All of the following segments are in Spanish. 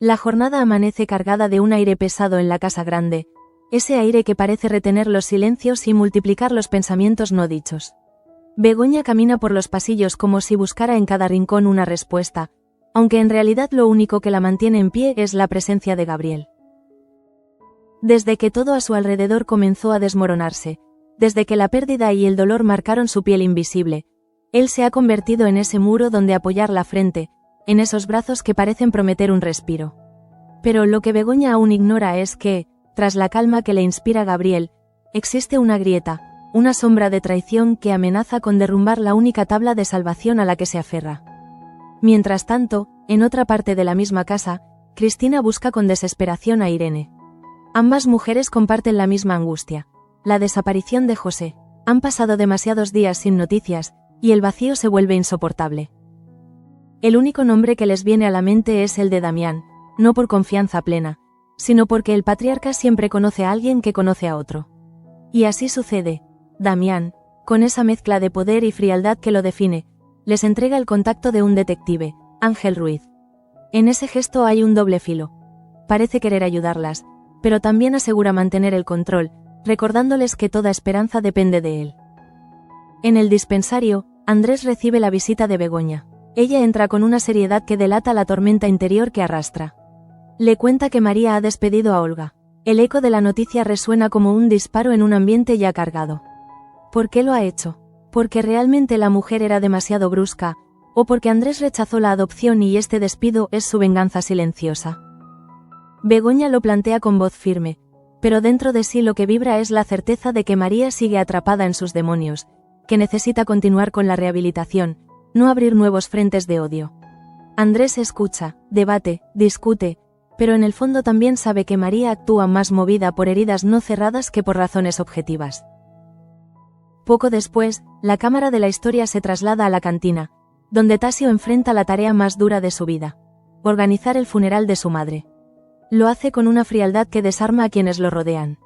La jornada amanece cargada de un aire pesado en la casa grande, ese aire que parece retener los silencios y multiplicar los pensamientos no dichos. Begoña camina por los pasillos como si buscara en cada rincón una respuesta, aunque en realidad lo único que la mantiene en pie es la presencia de Gabriel. Desde que todo a su alrededor comenzó a desmoronarse, desde que la pérdida y el dolor marcaron su piel invisible, él se ha convertido en ese muro donde apoyar la frente, en esos brazos que parecen prometer un respiro. Pero lo que Begoña aún ignora es que, tras la calma que le inspira Gabriel, existe una grieta, una sombra de traición que amenaza con derrumbar la única tabla de salvación a la que se aferra. Mientras tanto, en otra parte de la misma casa, Cristina busca con desesperación a Irene. Ambas mujeres comparten la misma angustia, la desaparición de José. Han pasado demasiados días sin noticias, y el vacío se vuelve insoportable. El único nombre que les viene a la mente es el de Damián, no por confianza plena, sino porque el patriarca siempre conoce a alguien que conoce a otro. Y así sucede. Damián, con esa mezcla de poder y frialdad que lo define, les entrega el contacto de un detective, Ángel Ruiz. En ese gesto hay un doble filo. Parece querer ayudarlas, pero también asegura mantener el control, recordándoles que toda esperanza depende de él. En el dispensario, Andrés recibe la visita de Begoña. Ella entra con una seriedad que delata la tormenta interior que arrastra. Le cuenta que María ha despedido a Olga. El eco de la noticia resuena como un disparo en un ambiente ya cargado. ¿Por qué lo ha hecho? ¿Porque realmente la mujer era demasiado brusca? ¿O porque Andrés rechazó la adopción y este despido es su venganza silenciosa? Begoña lo plantea con voz firme, pero dentro de sí lo que vibra es la certeza de que María sigue atrapada en sus demonios, que necesita continuar con la rehabilitación, no abrir nuevos frentes de odio. Andrés escucha, debate, discute, pero en el fondo también sabe que María actúa más movida por heridas no cerradas que por razones objetivas. Poco después, la cámara de la historia se traslada a la cantina, donde Tasio enfrenta la tarea más dura de su vida: organizar el funeral de su madre. Lo hace con una frialdad que desarma a quienes lo rodean.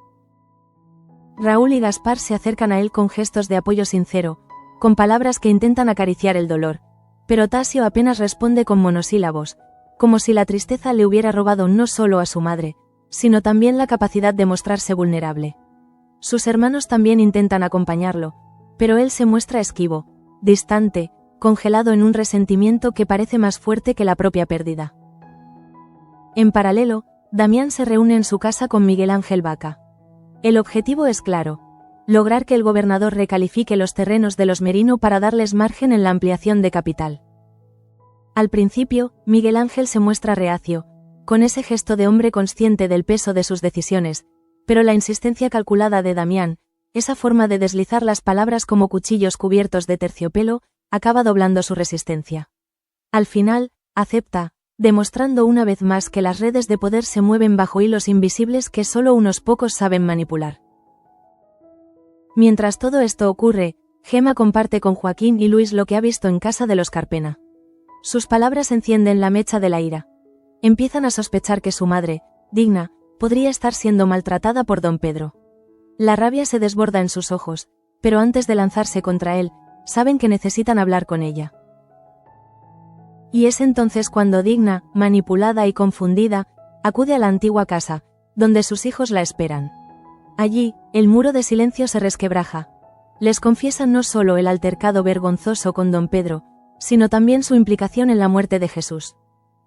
Raúl y Gaspar se acercan a él con gestos de apoyo sincero, con palabras que intentan acariciar el dolor, pero Tasio apenas responde con monosílabos, como si la tristeza le hubiera robado no solo a su madre, sino también la capacidad de mostrarse vulnerable. Sus hermanos también intentan acompañarlo, pero él se muestra esquivo, distante, congelado en un resentimiento que parece más fuerte que la propia pérdida. En paralelo, Damián se reúne en su casa con Miguel Ángel Vaca. El objetivo es claro: lograr que el gobernador recalifique los terrenos de los Merino para darles margen en la ampliación de capital. Al principio, Miguel Ángel se muestra reacio, con ese gesto de hombre consciente del peso de sus decisiones, pero la insistencia calculada de Damián, esa forma de deslizar las palabras como cuchillos cubiertos de terciopelo, acaba doblando su resistencia. Al final, acepta, demostrando una vez más que las redes de poder se mueven bajo hilos invisibles que solo unos pocos saben manipular. Mientras todo esto ocurre, Gema comparte con Joaquín y Luis lo que ha visto en casa de los Carpena. Sus palabras encienden la mecha de la ira. Empiezan a sospechar que su madre, Digna, podría estar siendo maltratada por don Pedro. La rabia se desborda en sus ojos, pero antes de lanzarse contra él, saben que necesitan hablar con ella. Y es entonces cuando Digna, manipulada y confundida, acude a la antigua casa, donde sus hijos la esperan. Allí, el muro de silencio se resquebraja. Les confiesa no solo el altercado vergonzoso con don Pedro, sino también su implicación en la muerte de Jesús.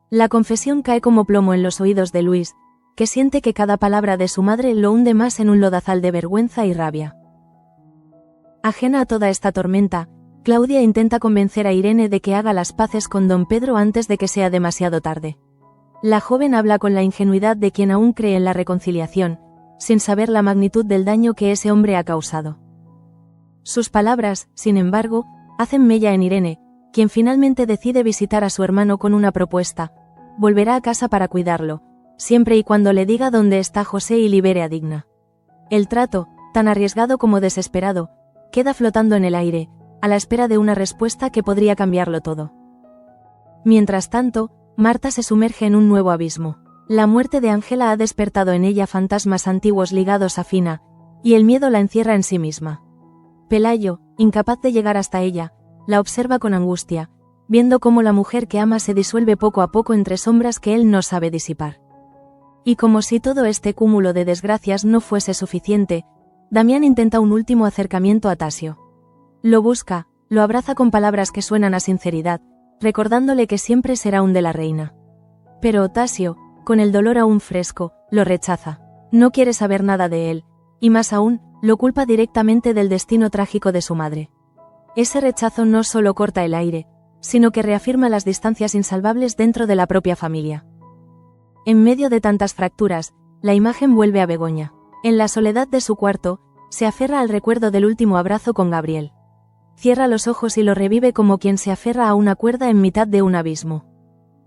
La confesión cae como plomo en los oídos de Luis, que siente que cada palabra de su madre lo hunde más en un lodazal de vergüenza y rabia. Ajena a toda esta tormenta, Claudia intenta convencer a Irene de que haga las paces con don Pedro antes de que sea demasiado tarde. La joven habla con la ingenuidad de quien aún cree en la reconciliación, sin saber la magnitud del daño que ese hombre ha causado. Sus palabras, sin embargo, hacen mella en Irene, quien finalmente decide visitar a su hermano con una propuesta: volverá a casa para cuidarlo, siempre y cuando le diga dónde está José y libere a Digna. El trato, tan arriesgado como desesperado, queda flotando en el aire, a la espera de una respuesta que podría cambiarlo todo. Mientras tanto, Marta se sumerge en un nuevo abismo. La muerte de Ángela ha despertado en ella fantasmas antiguos ligados a Fina, y el miedo la encierra en sí misma. Pelayo, incapaz de llegar hasta ella, la observa con angustia, viendo cómo la mujer que ama se disuelve poco a poco entre sombras que él no sabe disipar. Y como si todo este cúmulo de desgracias no fuese suficiente, Damián intenta un último acercamiento a Tasio. Lo busca, lo abraza con palabras que suenan a sinceridad, recordándole que siempre será un de la reina. Pero Tasio, con el dolor aún fresco, lo rechaza. No quiere saber nada de él, y más aún, lo culpa directamente del destino trágico de su madre. Ese rechazo no solo corta el aire, sino que reafirma las distancias insalvables dentro de la propia familia. En medio de tantas fracturas, la imagen vuelve a Begoña. En la soledad de su cuarto, se aferra al recuerdo del último abrazo con Gabriel. Cierra los ojos y lo revive como quien se aferra a una cuerda en mitad de un abismo.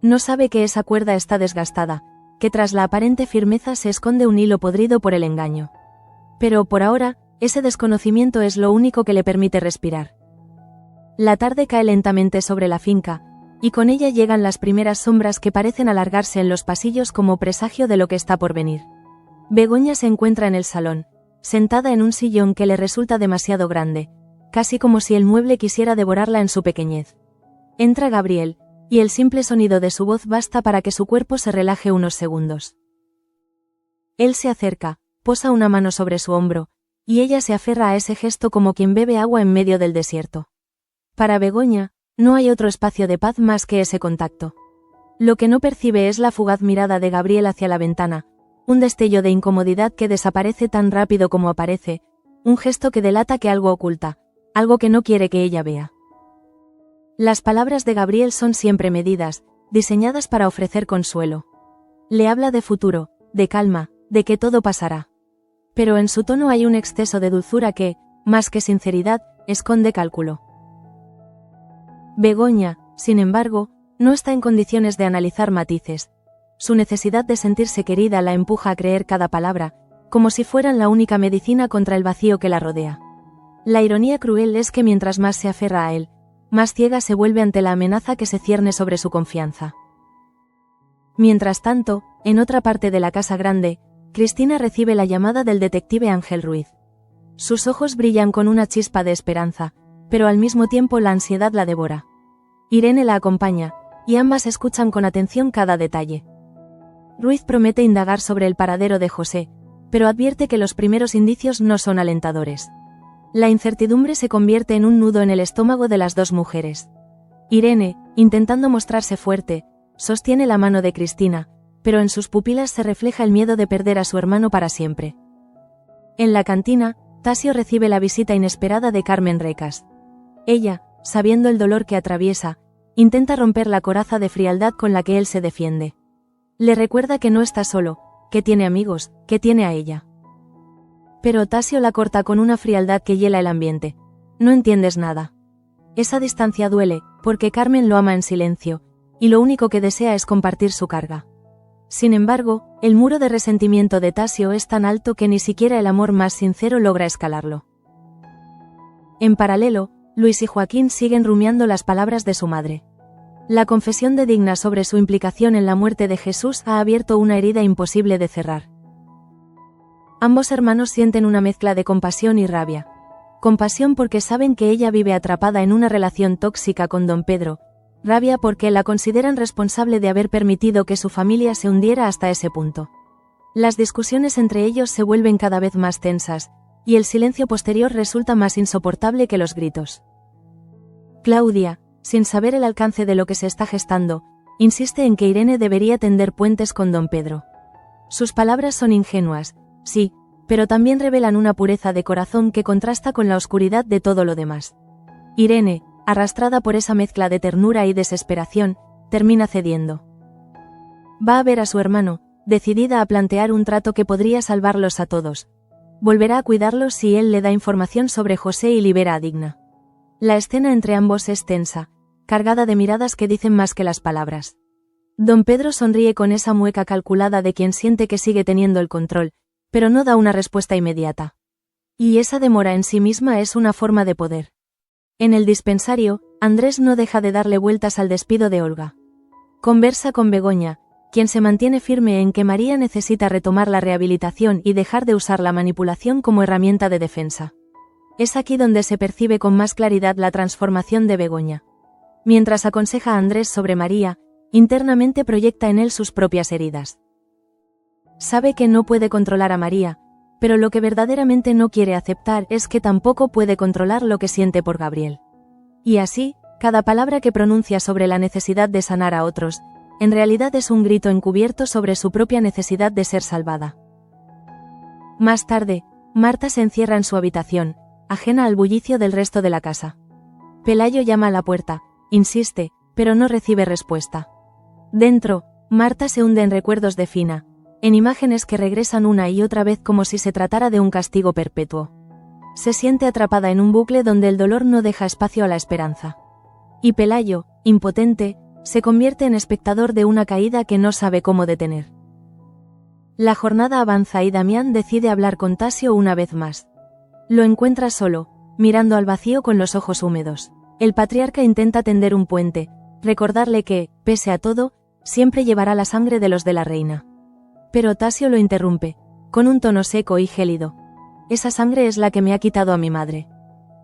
No sabe que esa cuerda está desgastada, que tras la aparente firmeza se esconde un hilo podrido por el engaño. Pero por ahora, ese desconocimiento es lo único que le permite respirar. La tarde cae lentamente sobre la finca, y con ella llegan las primeras sombras que parecen alargarse en los pasillos como presagio de lo que está por venir. Begoña se encuentra en el salón, sentada en un sillón que le resulta demasiado grande, casi como si el mueble quisiera devorarla en su pequeñez. Entra Gabriel, y el simple sonido de su voz basta para que su cuerpo se relaje unos segundos. Él se acerca, posa una mano sobre su hombro, y ella se aferra a ese gesto como quien bebe agua en medio del desierto. Para Begoña, no hay otro espacio de paz más que ese contacto. Lo que no percibe es la fugaz mirada de Gabriel hacia la ventana, un destello de incomodidad que desaparece tan rápido como aparece, un gesto que delata que algo oculta, algo que no quiere que ella vea. Las palabras de Gabriel son siempre medidas, diseñadas para ofrecer consuelo. Le habla de futuro, de calma, de que todo pasará. Pero en su tono hay un exceso de dulzura que, más que sinceridad, esconde cálculo. Begoña, sin embargo, no está en condiciones de analizar matices. Su necesidad de sentirse querida la empuja a creer cada palabra, como si fueran la única medicina contra el vacío que la rodea. La ironía cruel es que mientras más se aferra a él, más ciega se vuelve ante la amenaza que se cierne sobre su confianza. Mientras tanto, en otra parte de la casa grande, Cristina recibe la llamada del detective Ángel Ruiz. Sus ojos brillan con una chispa de esperanza, pero al mismo tiempo la ansiedad la devora. Irene la acompaña, y ambas escuchan con atención cada detalle. Ruiz promete indagar sobre el paradero de José, pero advierte que los primeros indicios no son alentadores. La incertidumbre se convierte en un nudo en el estómago de las dos mujeres. Irene, intentando mostrarse fuerte, sostiene la mano de Cristina, pero en sus pupilas se refleja el miedo de perder a su hermano para siempre. En la cantina, Tasio recibe la visita inesperada de Carmen Recas. Ella, sabiendo el dolor que atraviesa, intenta romper la coraza de frialdad con la que él se defiende. Le recuerda que no está solo, que tiene amigos, que tiene a ella. Pero Tasio la corta con una frialdad que hiela el ambiente. No entiendes nada. Esa distancia duele, porque Carmen lo ama en silencio, y lo único que desea es compartir su carga. Sin embargo, el muro de resentimiento de Tasio es tan alto que ni siquiera el amor más sincero logra escalarlo. En paralelo, Luis y Joaquín siguen rumiando las palabras de su madre. La confesión de Digna sobre su implicación en la muerte de Jesús ha abierto una herida imposible de cerrar. Ambos hermanos sienten una mezcla de compasión y rabia. Compasión porque saben que ella vive atrapada en una relación tóxica con don Pedro, rabia porque la consideran responsable de haber permitido que su familia se hundiera hasta ese punto. Las discusiones entre ellos se vuelven cada vez más tensas, y el silencio posterior resulta más insoportable que los gritos. Claudia, sin saber el alcance de lo que se está gestando, insiste en que Irene debería tender puentes con don Pedro. Sus palabras son ingenuas, sí, pero también revelan una pureza de corazón que contrasta con la oscuridad de todo lo demás. Irene, arrastrada por esa mezcla de ternura y desesperación, termina cediendo. Va a ver a su hermano, decidida a plantear un trato que podría salvarlos a todos. Volverá a cuidarlos si él le da información sobre José y libera a Digna. La escena entre ambos es tensa, cargada de miradas que dicen más que las palabras. Don Pedro sonríe con esa mueca calculada de quien siente que sigue teniendo el control, pero no da una respuesta inmediata. Y esa demora en sí misma es una forma de poder. En el dispensario, Andrés no deja de darle vueltas al despido de Olga. Conversa con Begoña, quien se mantiene firme en que María necesita retomar la rehabilitación y dejar de usar la manipulación como herramienta de defensa. Es aquí donde se percibe con más claridad la transformación de Begoña. Mientras aconseja a Andrés sobre María, internamente proyecta en él sus propias heridas. Sabe que no puede controlar a María, pero lo que verdaderamente no quiere aceptar es que tampoco puede controlar lo que siente por Gabriel. Y así, cada palabra que pronuncia sobre la necesidad de sanar a otros, en realidad es un grito encubierto sobre su propia necesidad de ser salvada. Más tarde, Marta se encierra en su habitación, ajena al bullicio del resto de la casa. Pelayo llama a la puerta, insiste, pero no recibe respuesta. Dentro, Marta se hunde en recuerdos de Fina, en imágenes que regresan una y otra vez como si se tratara de un castigo perpetuo. Se siente atrapada en un bucle donde el dolor no deja espacio a la esperanza. Y Pelayo, impotente, se convierte en espectador de una caída que no sabe cómo detener. La jornada avanza y Damián decide hablar con Tasio una vez más. Lo encuentra solo, mirando al vacío con los ojos húmedos. El patriarca intenta tender un puente, recordarle que, pese a todo, siempre llevará la sangre de los de la reina. Pero Tasio lo interrumpe, con un tono seco y gélido. Esa sangre es la que me ha quitado a mi madre.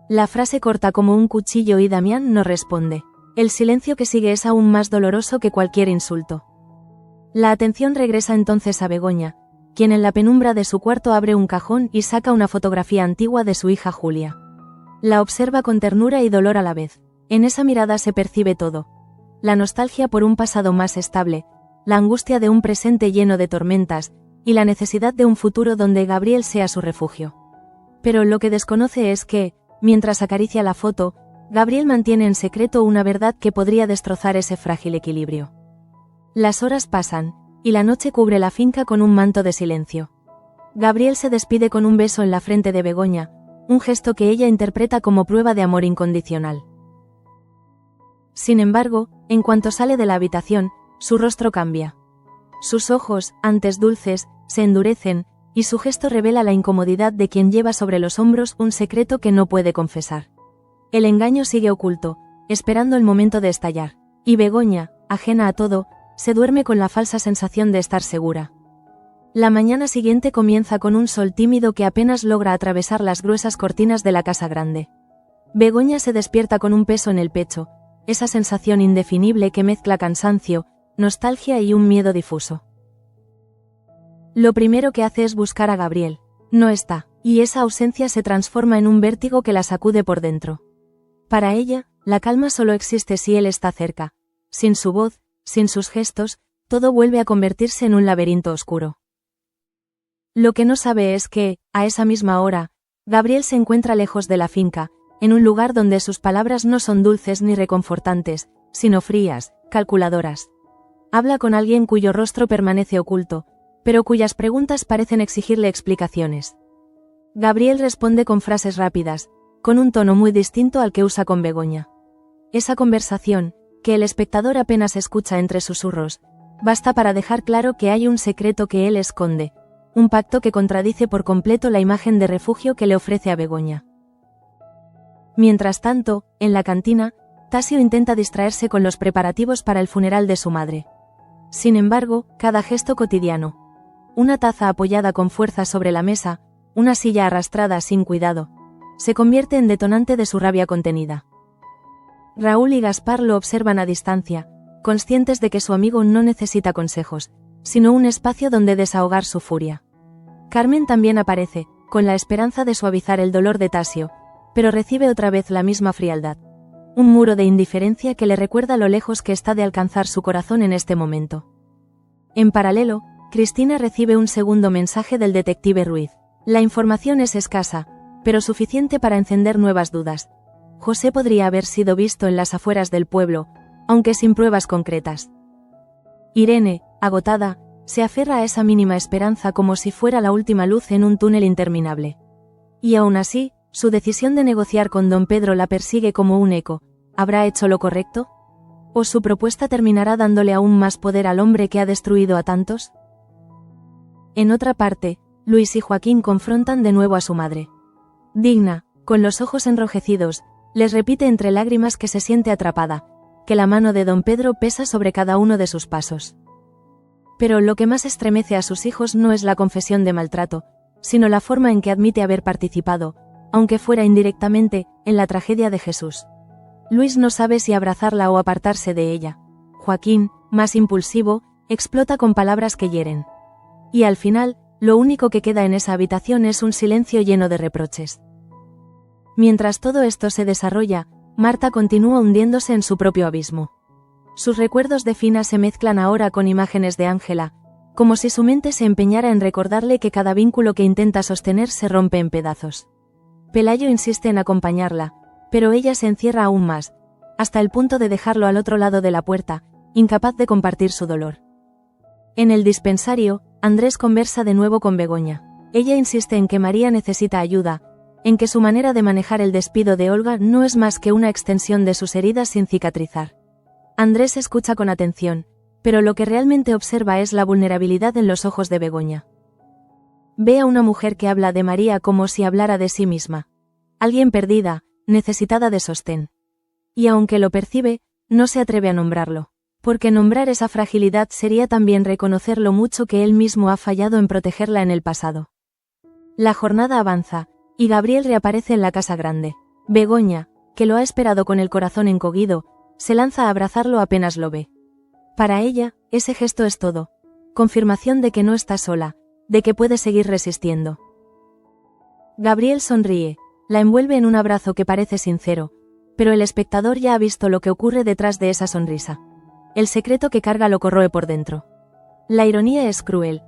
La frase corta como un cuchillo y Damián no responde. El silencio que sigue es aún más doloroso que cualquier insulto. La atención regresa entonces a Begoña, quien en la penumbra de su cuarto abre un cajón y saca una fotografía antigua de su hija Julia. La observa con ternura y dolor a la vez. En esa mirada se percibe todo. La nostalgia por un pasado más estable, la angustia de un presente lleno de tormentas, y la necesidad de un futuro donde Gabriel sea su refugio. Pero lo que desconoce es que, mientras acaricia la foto, Gabriel mantiene en secreto una verdad que podría destrozar ese frágil equilibrio. Las horas pasan, y la noche cubre la finca con un manto de silencio. Gabriel se despide con un beso en la frente de Begoña, un gesto que ella interpreta como prueba de amor incondicional. Sin embargo, en cuanto sale de la habitación, su rostro cambia. Sus ojos, antes dulces, se endurecen, y su gesto revela la incomodidad de quien lleva sobre los hombros un secreto que no puede confesar. El engaño sigue oculto, esperando el momento de estallar, y Begoña, ajena a todo, se duerme con la falsa sensación de estar segura. La mañana siguiente comienza con un sol tímido que apenas logra atravesar las gruesas cortinas de la casa grande. Begoña se despierta con un peso en el pecho, esa sensación indefinible que mezcla cansancio, nostalgia y un miedo difuso. Lo primero que hace es buscar a Gabriel. No está, y esa ausencia se transforma en un vértigo que la sacude por dentro. Para ella, la calma solo existe si él está cerca. Sin su voz, sin sus gestos, todo vuelve a convertirse en un laberinto oscuro. Lo que no sabe es que, a esa misma hora, Gabriel se encuentra lejos de la finca, en un lugar donde sus palabras no son dulces ni reconfortantes, sino frías, calculadoras. Habla con alguien cuyo rostro permanece oculto, pero cuyas preguntas parecen exigirle explicaciones. Gabriel responde con frases rápidas, con un tono muy distinto al que usa con Begoña. Esa conversación, que el espectador apenas escucha entre susurros, basta para dejar claro que hay un secreto que él esconde, un pacto que contradice por completo la imagen de refugio que le ofrece a Begoña. Mientras tanto, en la cantina, Tasio intenta distraerse con los preparativos para el funeral de su madre. Sin embargo, cada gesto cotidiano, una taza apoyada con fuerza sobre la mesa, una silla arrastrada sin cuidado, se convierte en detonante de su rabia contenida. Raúl y Gaspar lo observan a distancia, conscientes de que su amigo no necesita consejos, sino un espacio donde desahogar su furia. Carmen también aparece, con la esperanza de suavizar el dolor de Tasio, pero recibe otra vez la misma frialdad. Un muro de indiferencia que le recuerda lo lejos que está de alcanzar su corazón en este momento. En paralelo, Cristina recibe un segundo mensaje del detective Ruiz. La información es escasa, pero suficiente para encender nuevas dudas. José podría haber sido visto en las afueras del pueblo, aunque sin pruebas concretas. Irene, agotada, se aferra a esa mínima esperanza como si fuera la última luz en un túnel interminable. Y aún así, su decisión de negociar con don Pedro la persigue como un eco. ¿Habrá hecho lo correcto? ¿O su propuesta terminará dándole aún más poder al hombre que ha destruido a tantos? En otra parte, Luis y Joaquín confrontan de nuevo a su madre. Digna, con los ojos enrojecidos, les repite entre lágrimas que se siente atrapada, que la mano de don Pedro pesa sobre cada uno de sus pasos. Pero lo que más estremece a sus hijos no es la confesión de maltrato, sino la forma en que admite haber participado, aunque fuera indirectamente, en la tragedia de Jesús. Luis no sabe si abrazarla o apartarse de ella. Joaquín, más impulsivo, explota con palabras que hieren. Y al final, lo único que queda en esa habitación es un silencio lleno de reproches. Mientras todo esto se desarrolla, Marta continúa hundiéndose en su propio abismo. Sus recuerdos de Fina se mezclan ahora con imágenes de Ángela, como si su mente se empeñara en recordarle que cada vínculo que intenta sostener se rompe en pedazos. Pelayo insiste en acompañarla, pero ella se encierra aún más, hasta el punto de dejarlo al otro lado de la puerta, incapaz de compartir su dolor. En el dispensario, Andrés conversa de nuevo con Begoña. Ella insiste en que María necesita ayuda, en que su manera de manejar el despido de Olga no es más que una extensión de sus heridas sin cicatrizar. Andrés escucha con atención, pero lo que realmente observa es la vulnerabilidad en los ojos de Begoña. Ve a una mujer que habla de María como si hablara de sí misma. Alguien perdida, necesitada de sostén. Y aunque lo percibe, no se atreve a nombrarlo, porque nombrar esa fragilidad sería también reconocer lo mucho que él mismo ha fallado en protegerla en el pasado. La jornada avanza, y Gabriel reaparece en la casa grande. Begoña, que lo ha esperado con el corazón encogido, se lanza a abrazarlo apenas lo ve. Para ella, ese gesto es todo. Confirmación de que no está sola, de que puede seguir resistiendo. Gabriel sonríe, la envuelve en un abrazo que parece sincero, pero el espectador ya ha visto lo que ocurre detrás de esa sonrisa. El secreto que carga lo corroe por dentro. La ironía es cruel.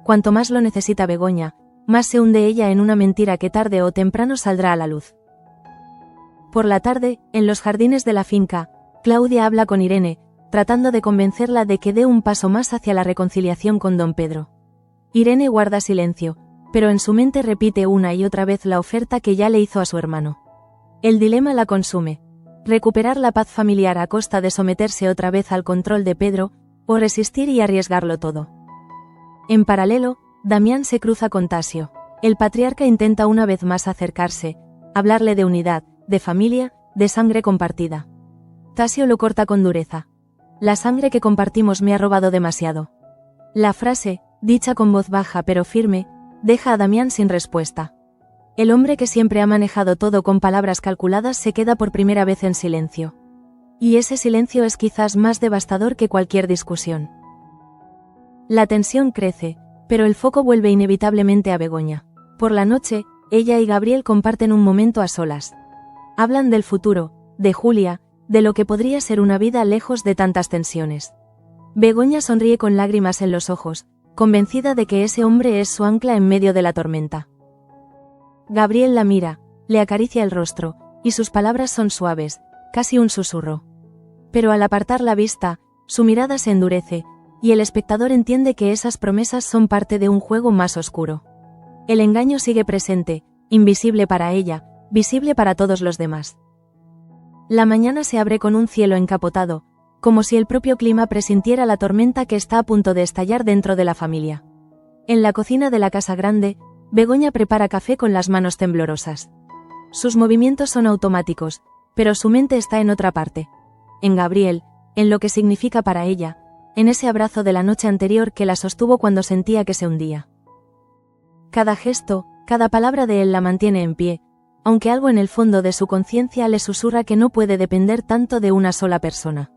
Cuanto más lo necesita Begoña, más se hunde ella en una mentira que tarde o temprano saldrá a la luz. Por la tarde, en los jardines de la finca, Claudia habla con Irene, tratando de convencerla de que dé un paso más hacia la reconciliación con don Pedro. Irene guarda silencio, pero en su mente repite una y otra vez la oferta que ya le hizo a su hermano. El dilema la consume: recuperar la paz familiar a costa de someterse otra vez al control de Pedro, o resistir y arriesgarlo todo. En paralelo, Damián se cruza con Tasio. El patriarca intenta una vez más acercarse, hablarle de unidad, de familia, de sangre compartida. Tasio lo corta con dureza. La sangre que compartimos me ha robado demasiado. La frase, dicha con voz baja pero firme, deja a Damián sin respuesta. El hombre que siempre ha manejado todo con palabras calculadas se queda por primera vez en silencio. Y ese silencio es quizás más devastador que cualquier discusión. La tensión crece, pero el foco vuelve inevitablemente a Begoña. Por la noche, ella y Gabriel comparten un momento a solas. Hablan del futuro, de Julia, de lo que podría ser una vida lejos de tantas tensiones. Begoña sonríe con lágrimas en los ojos, convencida de que ese hombre es su ancla en medio de la tormenta. Gabriel la mira, le acaricia el rostro, y sus palabras son suaves, casi un susurro. Pero al apartar la vista, su mirada se endurece, y el espectador entiende que esas promesas son parte de un juego más oscuro. El engaño sigue presente, invisible para ella, visible para todos los demás. La mañana se abre con un cielo encapotado, como si el propio clima presintiera la tormenta que está a punto de estallar dentro de la familia. En la cocina de la casa grande, Begoña prepara café con las manos temblorosas. Sus movimientos son automáticos, pero su mente está en otra parte. En Gabriel, en lo que significa para ella, en ese abrazo de la noche anterior que la sostuvo cuando sentía que se hundía. Cada gesto, cada palabra de él la mantiene en pie, aunque algo en el fondo de su conciencia le susurra que no puede depender tanto de una sola persona.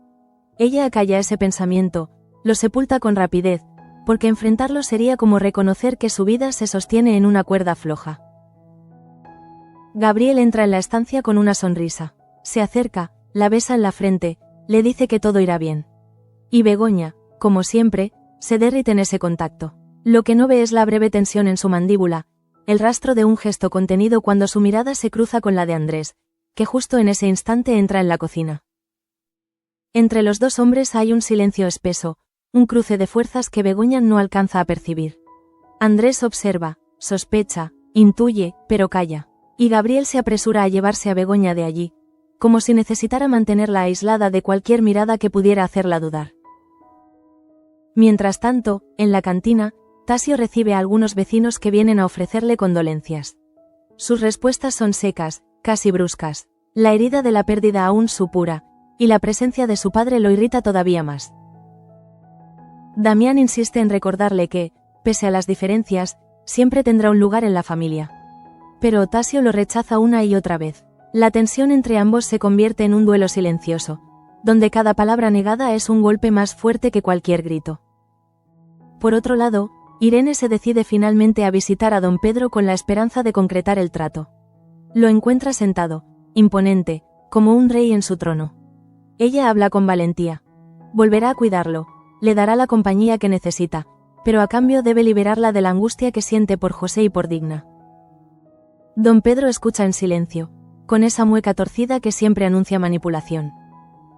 Ella acalla ese pensamiento, lo sepulta con rapidez, porque enfrentarlo sería como reconocer que su vida se sostiene en una cuerda floja. Gabriel entra en la estancia con una sonrisa. Se acerca, la besa en la frente, le dice que todo irá bien. Y Begoña, como siempre, se derrite en ese contacto. Lo que no ve es la breve tensión en su mandíbula, el rastro de un gesto contenido cuando su mirada se cruza con la de Andrés, que justo en ese instante entra en la cocina. Entre los dos hombres hay un silencio espeso, un cruce de fuerzas que Begoña no alcanza a percibir. Andrés observa, sospecha, intuye, pero calla. Y Gabriel se apresura a llevarse a Begoña de allí, como si necesitara mantenerla aislada de cualquier mirada que pudiera hacerla dudar. Mientras tanto, en la cantina, Tasio recibe a algunos vecinos que vienen a ofrecerle condolencias. Sus respuestas son secas, casi bruscas. La herida de la pérdida aún supura, y la presencia de su padre lo irrita todavía más. Damián insiste en recordarle que, pese a las diferencias, siempre tendrá un lugar en la familia. Pero Tasio lo rechaza una y otra vez. La tensión entre ambos se convierte en un duelo silencioso, donde cada palabra negada es un golpe más fuerte que cualquier grito. Por otro lado, Irene se decide finalmente a visitar a don Pedro con la esperanza de concretar el trato. Lo encuentra sentado, imponente, como un rey en su trono. Ella habla con valentía. Volverá a cuidarlo, le dará la compañía que necesita, pero a cambio debe liberarla de la angustia que siente por José y por Digna. Don Pedro escucha en silencio, con esa mueca torcida que siempre anuncia manipulación.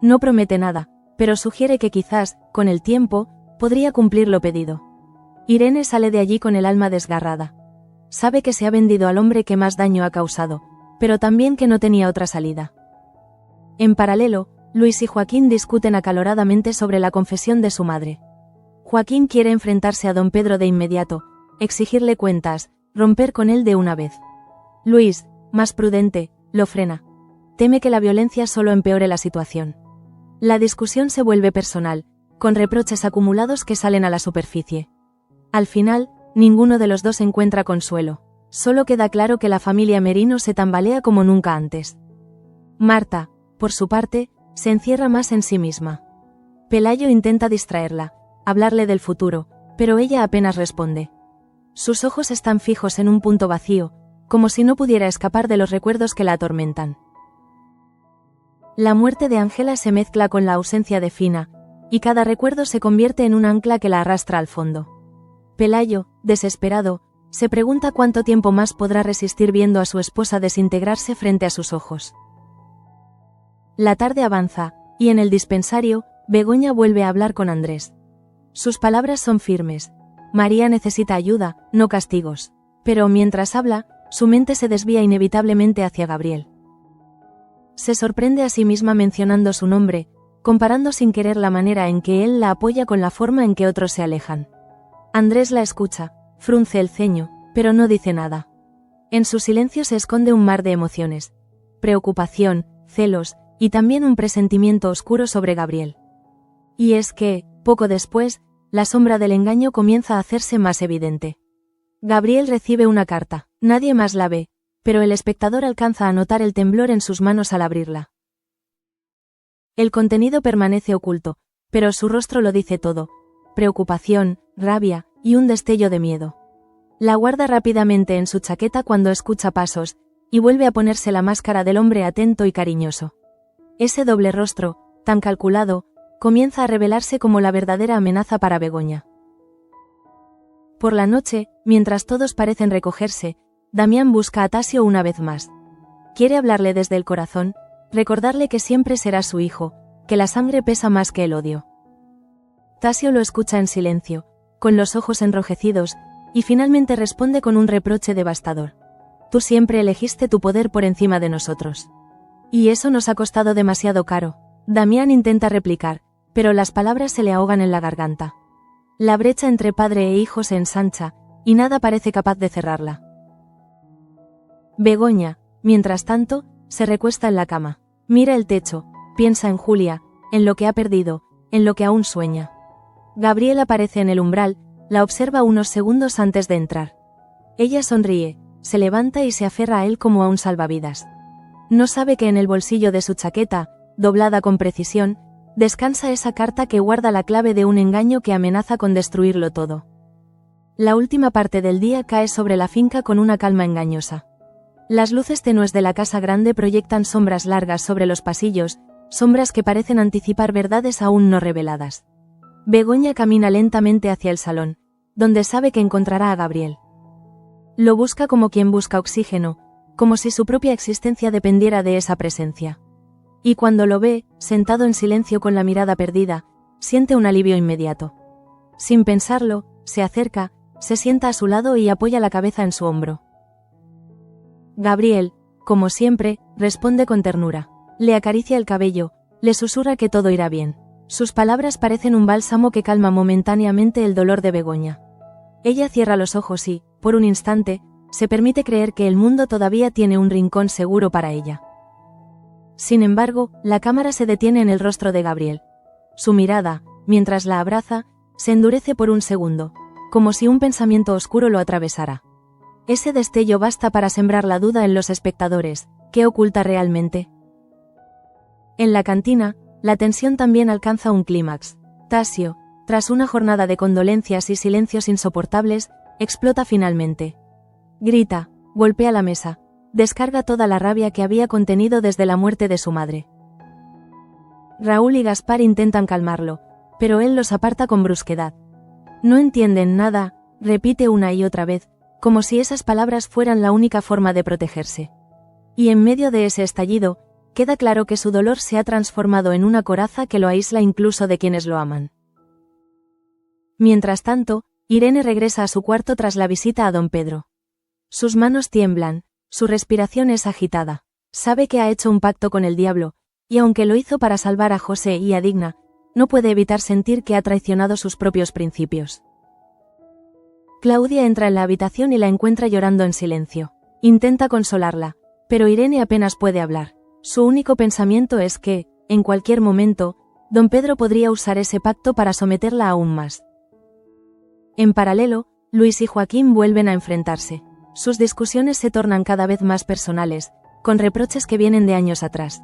No promete nada, pero sugiere que quizás, con el tiempo, podría cumplir lo pedido. Irene sale de allí con el alma desgarrada. Sabe que se ha vendido al hombre que más daño ha causado, pero también que no tenía otra salida. En paralelo, Luis y Joaquín discuten acaloradamente sobre la confesión de su madre. Joaquín quiere enfrentarse a don Pedro de inmediato, exigirle cuentas, romper con él de una vez. Luis, más prudente, lo frena. Teme que la violencia solo empeore la situación. La discusión se vuelve personal, con reproches acumulados que salen a la superficie. Al final, ninguno de los dos encuentra consuelo. Solo queda claro que la familia Merino se tambalea como nunca antes. Marta, por su parte, se encierra más en sí misma. Pelayo intenta distraerla, hablarle del futuro, pero ella apenas responde. Sus ojos están fijos en un punto vacío, como si no pudiera escapar de los recuerdos que la atormentan. La muerte de Ángela se mezcla con la ausencia de Fina, y cada recuerdo se convierte en un ancla que la arrastra al fondo. Pelayo, desesperado, se pregunta cuánto tiempo más podrá resistir viendo a su esposa desintegrarse frente a sus ojos. La tarde avanza, y en el dispensario, Begoña vuelve a hablar con Andrés. Sus palabras son firmes. María necesita ayuda, no castigos. Pero mientras habla, su mente se desvía inevitablemente hacia Gabriel. Se sorprende a sí misma mencionando su nombre, comparando sin querer la manera en que él la apoya con la forma en que otros se alejan. Andrés la escucha, frunce el ceño, pero no dice nada. En su silencio se esconde un mar de emociones. Preocupación, celos, y también un presentimiento oscuro sobre Gabriel. Y es que, poco después, la sombra del engaño comienza a hacerse más evidente. Gabriel recibe una carta, nadie más la ve, pero el espectador alcanza a notar el temblor en sus manos al abrirla. El contenido permanece oculto, pero su rostro lo dice todo: preocupación, rabia, y un destello de miedo. La guarda rápidamente en su chaqueta cuando escucha pasos, y vuelve a ponerse la máscara del hombre atento y cariñoso. Ese doble rostro, tan calculado, comienza a revelarse como la verdadera amenaza para Begoña. Por la noche, mientras todos parecen recogerse, Damián busca a Tasio una vez más. Quiere hablarle desde el corazón, recordarle que siempre será su hijo, que la sangre pesa más que el odio. Tasio lo escucha en silencio, con los ojos enrojecidos, y finalmente responde con un reproche devastador. Tú siempre elegiste tu poder por encima de nosotros. Y eso nos ha costado demasiado caro. Damián intenta replicar, pero las palabras se le ahogan en la garganta. La brecha entre padre e hijo se ensancha, y nada parece capaz de cerrarla. Begoña, mientras tanto, se recuesta en la cama. Mira el techo, piensa en Julia, en lo que ha perdido, en lo que aún sueña. Gabriel aparece en el umbral, la observa unos segundos antes de entrar. Ella sonríe, se levanta y se aferra a él como a un salvavidas. No sabe que en el bolsillo de su chaqueta, doblada con precisión, descansa esa carta que guarda la clave de un engaño que amenaza con destruirlo todo. La última parte del día cae sobre la finca con una calma engañosa. Las luces tenues de la casa grande proyectan sombras largas sobre los pasillos, sombras que parecen anticipar verdades aún no reveladas. Begoña camina lentamente hacia el salón, donde sabe que encontrará a Gabriel. Lo busca como quien busca oxígeno, como si su propia existencia dependiera de esa presencia. Y cuando lo ve, sentado en silencio con la mirada perdida, siente un alivio inmediato. Sin pensarlo, se acerca, se sienta a su lado y apoya la cabeza en su hombro. Gabriel, como siempre, responde con ternura. Le acaricia el cabello, le susurra que todo irá bien. Sus palabras parecen un bálsamo que calma momentáneamente el dolor de Begoña. Ella cierra los ojos y, por un instante, se permite creer que el mundo todavía tiene un rincón seguro para ella. Sin embargo, la cámara se detiene en el rostro de Gabriel. Su mirada, mientras la abraza, se endurece por un segundo, como si un pensamiento oscuro lo atravesara. Ese destello basta para sembrar la duda en los espectadores, ¿Qué oculta realmente? En la cantina, la tensión también alcanza un clímax. Tasio, tras una jornada de condolencias y silencios insoportables, explota finalmente. Grita, golpea la mesa, descarga toda la rabia que había contenido desde la muerte de su madre. Raúl y Gaspar intentan calmarlo, pero él los aparta con brusquedad. No entienden nada, repite una y otra vez, como si esas palabras fueran la única forma de protegerse. Y en medio de ese estallido, queda claro que su dolor se ha transformado en una coraza que lo aísla incluso de quienes lo aman. Mientras tanto, Irene regresa a su cuarto tras la visita a don Pedro. Sus manos tiemblan, su respiración es agitada. Sabe que ha hecho un pacto con el diablo, y aunque lo hizo para salvar a José y a Digna, no puede evitar sentir que ha traicionado sus propios principios. Claudia entra en la habitación y la encuentra llorando en silencio. Intenta consolarla, pero Irene apenas puede hablar. Su único pensamiento es que, en cualquier momento, don Pedro podría usar ese pacto para someterla aún más. En paralelo, Luis y Joaquín vuelven a enfrentarse. Sus discusiones se tornan cada vez más personales, con reproches que vienen de años atrás.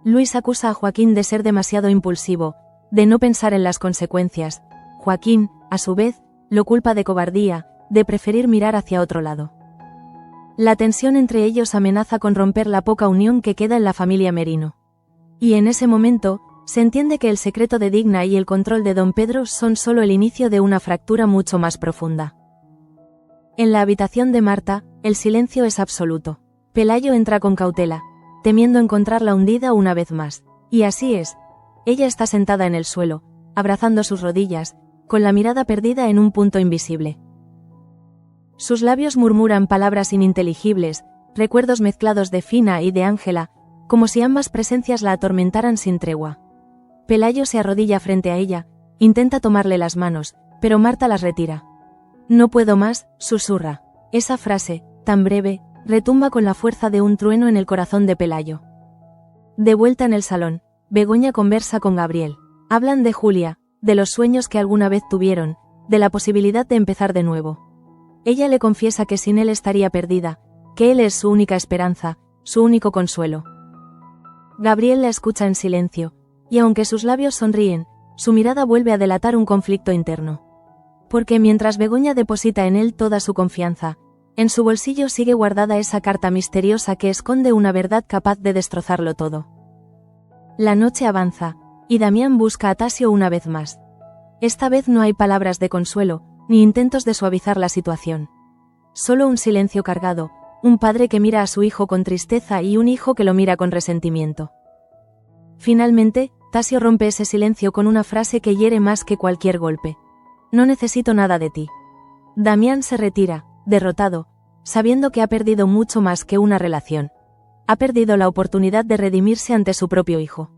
Luis acusa a Joaquín de ser demasiado impulsivo, de no pensar en las consecuencias. Joaquín, a su vez, lo culpa de cobardía, de preferir mirar hacia otro lado. La tensión entre ellos amenaza con romper la poca unión que queda en la familia Merino. Y en ese momento, se entiende que el secreto de Digna y el control de don Pedro son solo el inicio de una fractura mucho más profunda. En la habitación de Marta, el silencio es absoluto. Pelayo entra con cautela, temiendo encontrarla hundida una vez más. Y así es. Ella está sentada en el suelo, abrazando sus rodillas, con la mirada perdida en un punto invisible. Sus labios murmuran palabras ininteligibles, recuerdos mezclados de Fina y de Ángela, como si ambas presencias la atormentaran sin tregua. Pelayo se arrodilla frente a ella, intenta tomarle las manos, pero Marta las retira. No puedo más, susurra. Esa frase, tan breve, retumba con la fuerza de un trueno en el corazón de Pelayo. De vuelta en el salón, Begoña conversa con Gabriel. Hablan de Julia, de los sueños que alguna vez tuvieron, de la posibilidad de empezar de nuevo. Ella le confiesa que sin él estaría perdida, que él es su única esperanza, su único consuelo. Gabriel la escucha en silencio, y aunque sus labios sonríen, su mirada vuelve a delatar un conflicto interno. Porque mientras Begoña deposita en él toda su confianza, en su bolsillo sigue guardada esa carta misteriosa que esconde una verdad capaz de destrozarlo todo. La noche avanza, y Damián busca a Tasio una vez más. Esta vez no hay palabras de consuelo, ni intentos de suavizar la situación. Solo un silencio cargado, un padre que mira a su hijo con tristeza y un hijo que lo mira con resentimiento. Finalmente, Tasio rompe ese silencio con una frase que hiere más que cualquier golpe. No necesito nada de ti. Damián se retira, derrotado, sabiendo que ha perdido mucho más que una relación. Ha perdido la oportunidad de redimirse ante su propio hijo.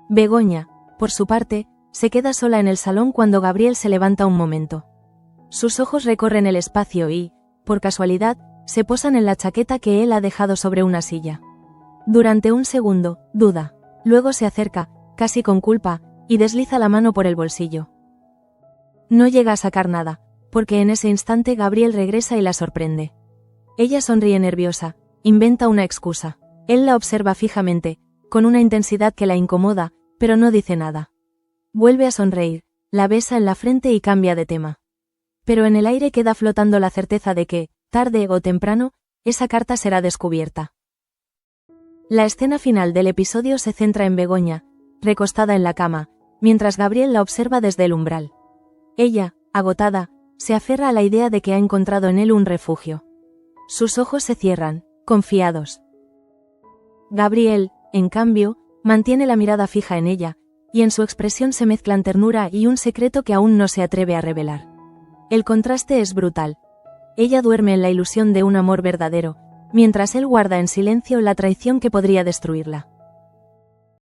Begoña, por su parte, se queda sola en el salón cuando Gabriel se levanta un momento. Sus ojos recorren el espacio y, por casualidad, se posan en la chaqueta que él ha dejado sobre una silla. Durante un segundo, duda. Luego se acerca, casi con culpa, y desliza la mano por el bolsillo. No llega a sacar nada, porque en ese instante Gabriel regresa y la sorprende. Ella sonríe nerviosa, inventa una excusa. Él la observa fijamente, con una intensidad que la incomoda, pero no dice nada. Vuelve a sonreír, la besa en la frente y cambia de tema. Pero en el aire queda flotando la certeza de que, tarde o temprano, esa carta será descubierta. La escena final del episodio se centra en Begoña, recostada en la cama, mientras Gabriel la observa desde el umbral. Ella, agotada, se aferra a la idea de que ha encontrado en él un refugio. Sus ojos se cierran, confiados. Gabriel, en cambio, mantiene la mirada fija en ella, y en su expresión se mezclan ternura y un secreto que aún no se atreve a revelar. El contraste es brutal. Ella duerme en la ilusión de un amor verdadero, mientras él guarda en silencio la traición que podría destruirla.